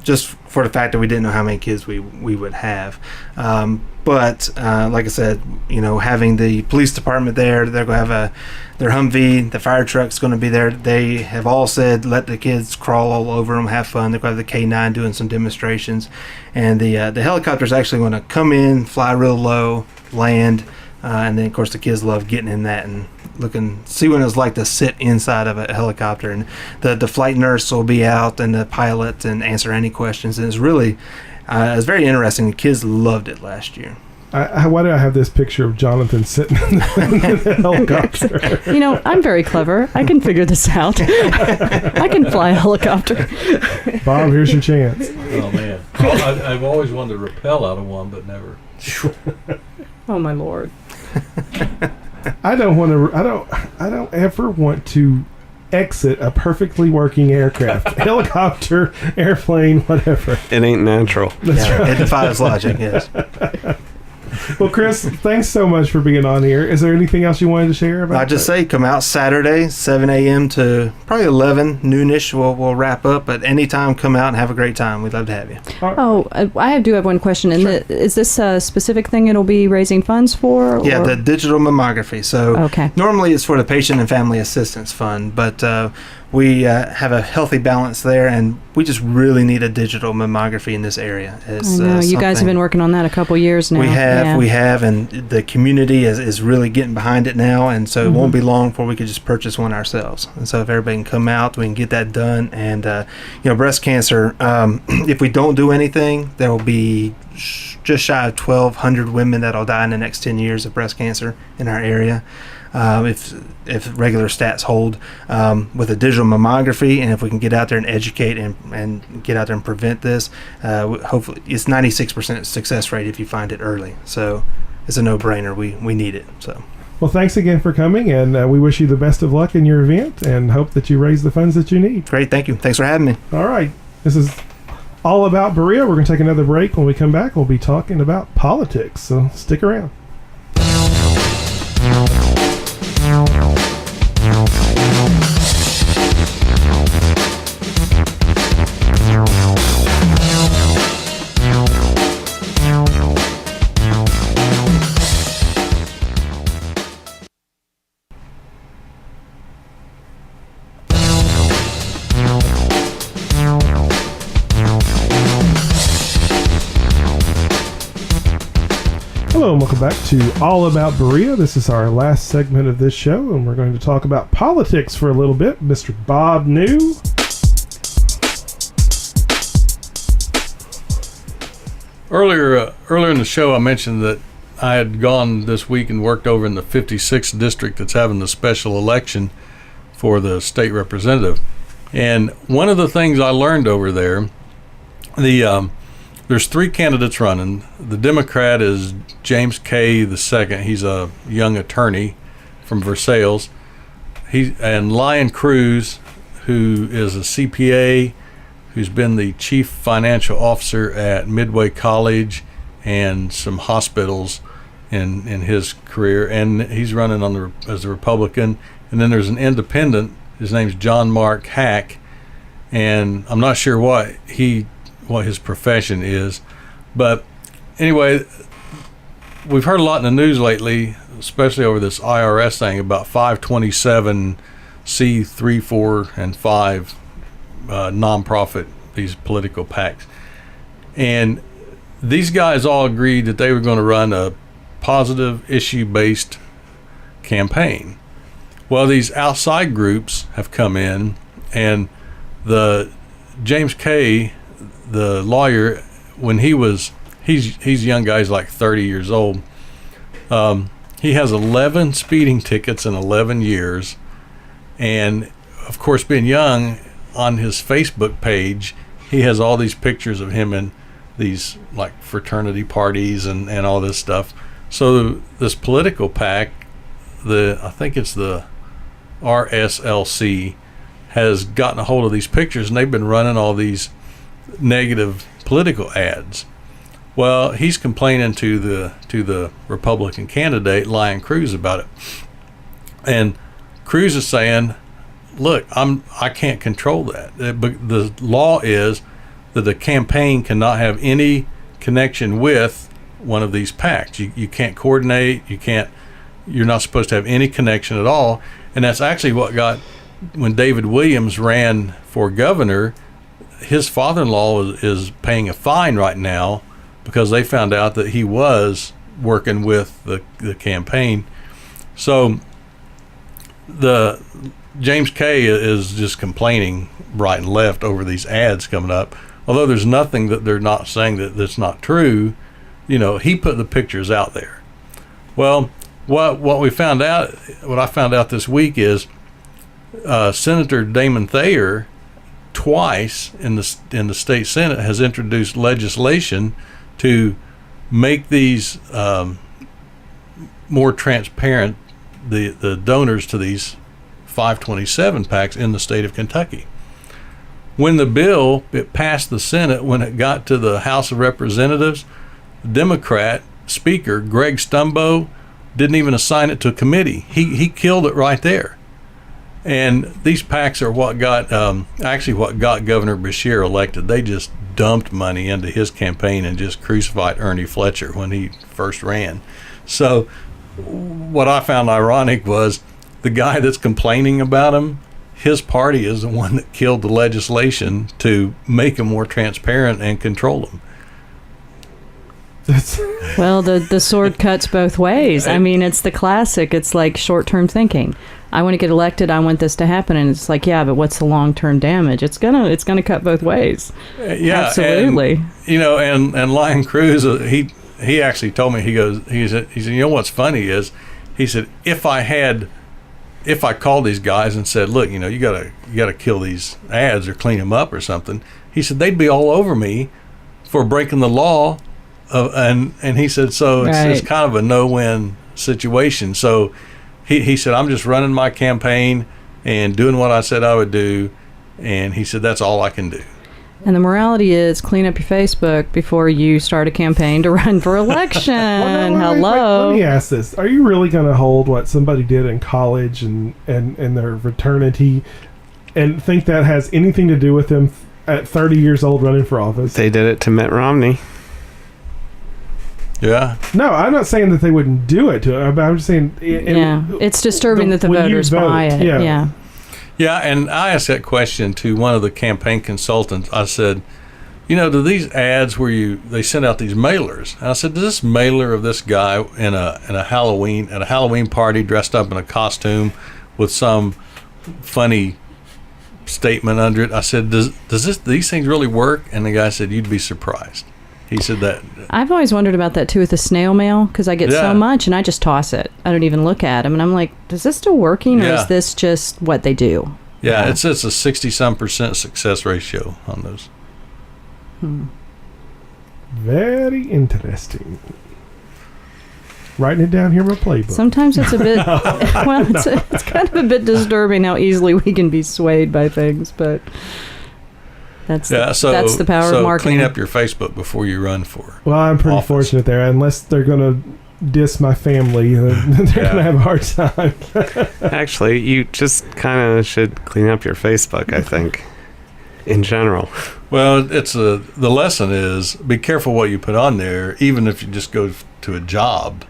Just for the fact that we didn't know how many kids we would have. But like I said, having the police department there, they're going to have their Humvee, the fire truck's going to be there. They have all said, let the kids crawl all over them, have fun. They're going to have the K9 doing some demonstrations. And the helicopter's actually going to come in, fly real low, land, and then of course the kids love getting in that and see what it's like to sit inside of a helicopter. And the flight nurse will be out, and the pilot, and answer any questions. And it's really it's very interesting. The kids loved it last year. Why do I have this picture of Jonathan sitting in the helicopter? I'm very clever. I can figure this out. I can fly a helicopter. Bob, here's your chance. Oh man, I've always wanted to rappel out of one, but never. Oh my Lord. I don't ever want to exit a perfectly working aircraft, helicopter, airplane, whatever. It ain't natural. It defies logic, yes. Well, Chris, thanks so much for being on here. Is there anything else you wanted to share about I'll just say, come out Saturday, 7 a.m. to probably 11, noonish. We'll wrap up. But anytime, come out and have a great time. We'd love to have you. Oh, I do have one question. And is this a specific thing it'll be raising funds for? Yeah, or? the digital mammography. So Okay. normally it's for the Patient and Family Assistance Fund, but we have a healthy balance there, and we just really need a digital mammography in this area. I know. You guys have been working on that a couple years now. We have, and the community is really getting behind it now, and so it won't be long before we could just purchase one ourselves. And so if everybody can come out, we can get that done. And breast cancer, if we don't do anything, there will be just shy of 1,200 women that'll die in the next 10 years of breast cancer in our area. If regular stats hold, with a digital mammography, and if we can get out there and educate and get out there and prevent this, hopefully it's 96% success rate if you find it early. So it's a no-brainer. We need it. So. Well, thanks again for coming, and we wish you the best of luck in your event and hope that you raise the funds that you need. Great. Thank you. Thanks for having me. All right. This is All About Berea. We're going to take another break. When we come back, we'll be talking about politics, so stick around. Hello and welcome back to All About Berea. This is our last segment of this show, and we're going to talk about politics for a little bit. Mr. Bob New. Earlier in the show, I mentioned that I had gone this week and worked over in the 56th district that's having the special election for the state representative. And one of the things I learned over there, there's three candidates running. The Democrat is James Kay II. He's a young attorney from Versailles. And Lyon Cruz, who is a CPA, who's been the chief financial officer at Midway College and some hospitals in his career, and he's running as a Republican. And then there's an independent. His name's John Mark Hack, and I'm not sure what his profession is, but anyway, we've heard a lot in the news lately, especially over this IRS thing about 527 C3, 4, and 5 nonprofit, these political PACs, and these guys all agreed that they were going to run a positive issue-based campaign. Well, these outside groups have come in, and the James Kay, the lawyer, when he's a young guy, he's like 30 years old. He has 11 speeding tickets in 11 years, and of course, being young, on his Facebook page, he has all these pictures of him in these like fraternity parties and all this stuff. So this political PAC, I think it's the RSLC, has gotten a hold of these pictures, and they've been running all these negative political ads. Well, he's complaining to the Republican candidate Lyon Cruz about it, and Cruz is saying, "Look, I can't control that. But the law is that the campaign cannot have any connection with one of these PACs. You can't coordinate. You're not supposed to have any connection at all." And that's actually what got, when David Williams ran for governor, his father-in-law is paying a fine right now because they found out that he was working with the campaign. So the James Kay is just complaining right and left over these ads coming up. Although there's nothing that they're not saying that's not true, he put the pictures out there. Well, what I found out this week is Senator Damon Thayer twice in the state Senate has introduced legislation to make these more transparent, the donors to these 527 PACs in the state of Kentucky. When the bill passed the Senate, when it got to the House of Representatives, Democrat Speaker Greg Stumbo didn't even assign it to a committee. He killed it right there. And these PACs are what got Governor Beshear elected. They just dumped money into his campaign and just crucified Ernie Fletcher when he first ran. So what I found ironic was the guy that's complaining about him, his party is the one that killed the legislation to make them more transparent and control them. Well, the sword cuts both ways. I mean, it's the classic. It's like short-term thinking. I want to get elected. I want this to happen, and it's like, yeah, but what's the long-term damage? It's gonna cut both ways. Yeah, absolutely. And Lyon Cruz, he actually told me, he said, you know what's funny is, he said, if I called these guys and said, look, you gotta kill these ads or clean them up or something, he said they'd be all over me for breaking the law And he said, so it's Right. kind of a no-win situation. So he said, I'm just running my campaign and doing what I said I would do. And he said, that's all I can do. And the morality is clean up your Facebook before you start a campaign to run for election. Hello. Let me ask this. Are you really going to hold what somebody did in college and their fraternity and think that has anything to do with them at 30 years old running for office? They did it to Mitt Romney. Yeah. No, I'm not saying that they wouldn't do it to it, but I'm just saying... It's disturbing that the when you voters vote, buy it. Yeah. Yeah, and I asked that question to one of the campaign consultants. I said, do these ads where they send out these mailers? And I said, does this mailer of this guy at a Halloween party dressed up in a costume with some funny statement under it? I said, does these things really work? And the guy said, you'd be surprised. He said that. I've always wondered about that too with the snail mail because I get so much and I just toss it. I don't even look at them. And I'm like, is this still working or is this just what they do? Yeah, it's a 60-some% success ratio on those. Very interesting. Writing it down here in my playbook. Sometimes it's a bit, it's kind of a bit disturbing how easily we can be swayed by things, but... That's the power of marketing. Clean up your Facebook before you run for Well, I'm pretty office. fortunate there. Unless they're going to diss my family, they're going to have a hard time. Actually, you just kind of should clean up your Facebook, I think, in general. Well, the lesson is be careful what you put on there, even if you just go to a job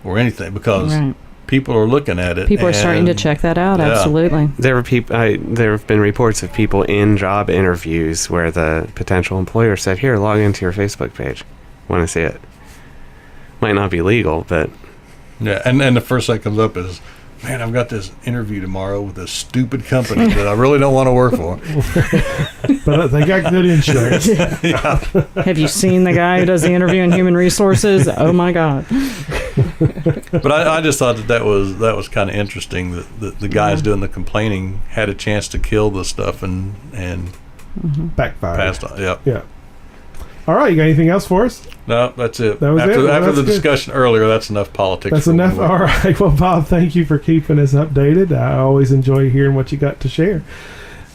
or anything, because people are looking at it. People are starting to check that out. Yeah. Absolutely. There have been reports of people in job interviews where the potential employer said, "Here, log into your Facebook page. Want to see it?" Might not be legal, but yeah. And the first thing that comes up is, man, I've got this interview tomorrow with a stupid company that I really don't want to work for. But they got good insurance. Have you seen the guy who does the interview in human resources? Oh my God. But I just thought that was kind of interesting that the guys doing the complaining had a chance to kill the stuff and Backfired. passed on. Yep. Yeah. All right, you got anything else for us? No, that's it. That was it? Well, after that's the good. discussion earlier, that's enough politics. That's for enough. one week. All right. Well, Bob, thank you for keeping us updated. I always enjoy hearing what you got to share.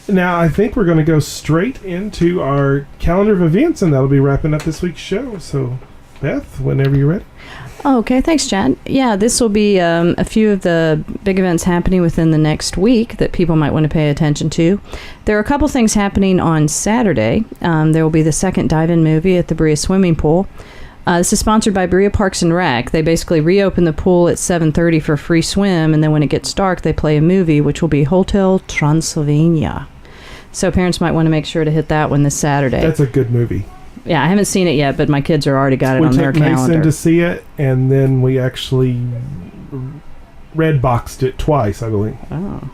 Now, I think we're going to go straight into our calendar of events, and that'll be wrapping up this week's show. So, Beth, whenever you're ready. Okay, thanks, Chad. Yeah, this will be a few of the big events happening within the next week that people might want to pay attention to. There are a couple things happening on Saturday. There will be the second dive-in movie at the Berea swimming pool. This is sponsored by Berea Parks and Rec. They basically reopen the pool at 7:30 for a free swim, and then when it gets dark, they play a movie, which will be Hotel Transylvania. So parents might want to make sure to hit that one this Saturday. That's a good movie. Yeah, I haven't seen it yet, but my kids are already got it We on their took Mason calendar. to see it, and then we actually red-boxed it twice, I believe. Oh,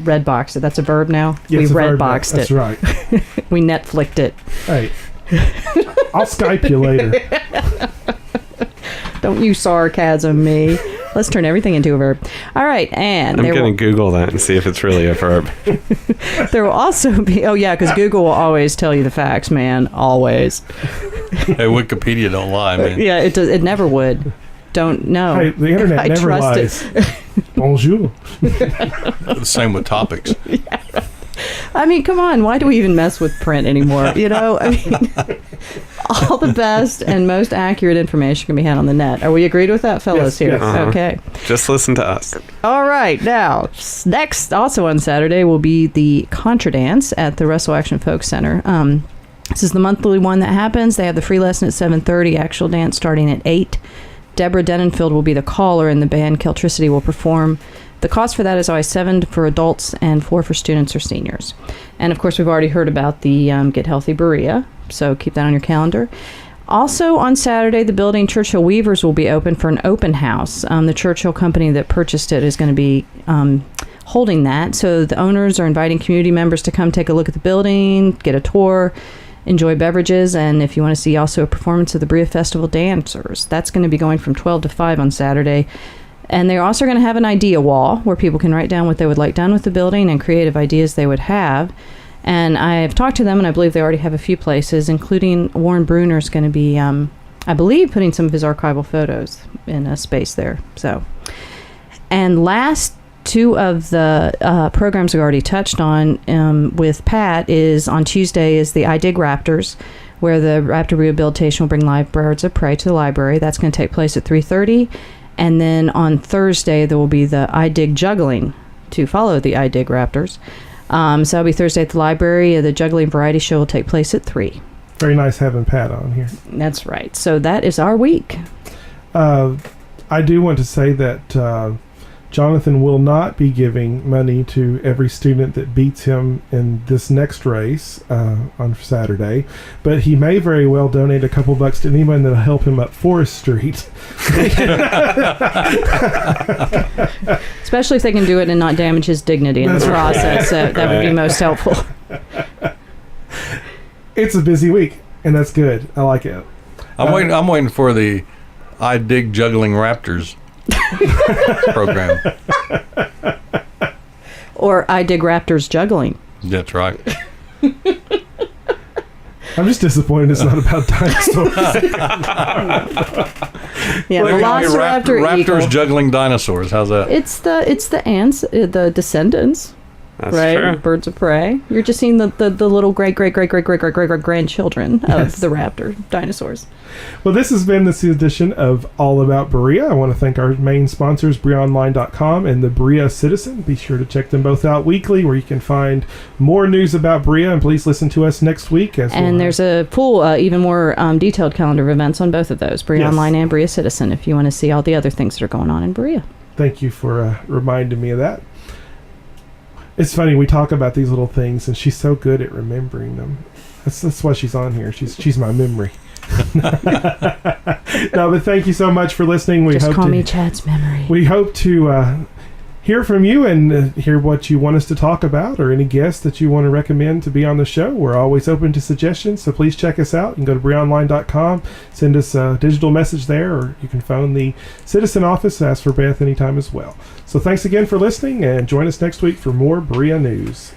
red boxed it. That's a verb now. Yeah, We it's a red verb now. boxed That's it. right. We Netflixed it. Hey, I'll Skype you later. Don't you sarcasm me. Let's turn everything into a verb. All right, and I'm going to Google that and see if it's really a verb. there will also be. Oh yeah, because Google will always tell you the facts, man. Always. Hey, Wikipedia don't lie, man. Yeah, it does. It never would. Don't know. Hey, the internet I never trust lies. Bonjour. The same with topics. I mean, come on. Why do we even mess with print anymore? You know, I mean, all the best and most accurate information can be had on the net. Are we agreed with that, fellas? Yes, here? yes. Uh-huh. Okay. Just listen to us. All right. Now, next, also on Saturday, will be the Contra Dance at the Russell Action Folk Center. This is the monthly one that happens. They have the free lesson at 7:30, actual dance starting at 8. Deborah Denenfield will be the caller, and the band Keltricity will perform. The cost for that is always $7 for adults and $4 for students or seniors. And, of course, we've already heard about the Get Healthy Berea, so keep that on your calendar. Also, on Saturday, the building Churchill Weavers will be open for an open house. The Churchill company that purchased it is going to be holding that. So the owners are inviting community members to come take a look at the building, get a tour, enjoy beverages, and if you want to see also a performance of the Berea Festival Dancers, that's going to be going from 12 to 5 on Saturday. And they're also going to have an idea wall where people can write down what they would like done with the building and creative ideas they would have. And I've talked to them, and I believe they already have a few places, including Warren Bruner's going to be I believe, putting some of his archival photos in a space there. So, and last two of the programs we already touched on with Pat is on Tuesday is the I Dig Raptors, where the Raptor Rehabilitation will bring live birds of prey to the library. That's going to take place at 3:30. And then on Thursday, there will be the I Dig Juggling to follow the I Dig Raptors. So that'll be Thursday at the library. The Juggling Variety Show will take place at 3. Very nice having Pat on here. That's right. So that is our week. I do want to say that Jonathan will not be giving money to every student that beats him in this next race on Saturday, but he may very well donate a couple bucks to anyone that'll help him up Forest Street. Especially if they can do it and not damage his dignity in the process. That would be most helpful. It's a busy week, and that's good. I like it. I'm waiting for the I Dig Juggling Raptors program. Or I Dig Raptors Juggling. That's right. I'm just disappointed it's not about dinosaurs. Yeah, Well, Velociraptor Raptors Eagle. juggling dinosaurs. How's that? It's the ants, the descendants, That's right? true. Birds of prey. You're just seeing the little great grandchildren Yes. of the raptor dinosaurs. Well, this has been this edition of All About Berea. I want to thank our main sponsors, BreaOnline.com and the Berea Citizen. Be sure to check them both out weekly, where you can find more news about Berea. And please listen to us next week. And there's a full, even more detailed calendar of events on both of those, Berea Yes. Online and Berea Citizen, if you want to see all the other things that are going on in Berea. Thank you for reminding me of that. It's funny, we talk about these little things, and she's so good at remembering them. That's why she's on here. She's my memory. No, but thank you so much for listening. Just call me Chad's memory. We hope to hear from you and hear what you want us to talk about, or any guests that you want to recommend to be on the show. We're always open to suggestions, so please check us out. You can go to BreaOnline.com, send us a digital message there, or you can phone the Citizen office, ask for Beth anytime as well. So thanks again for listening, and join us next week for more Berea news.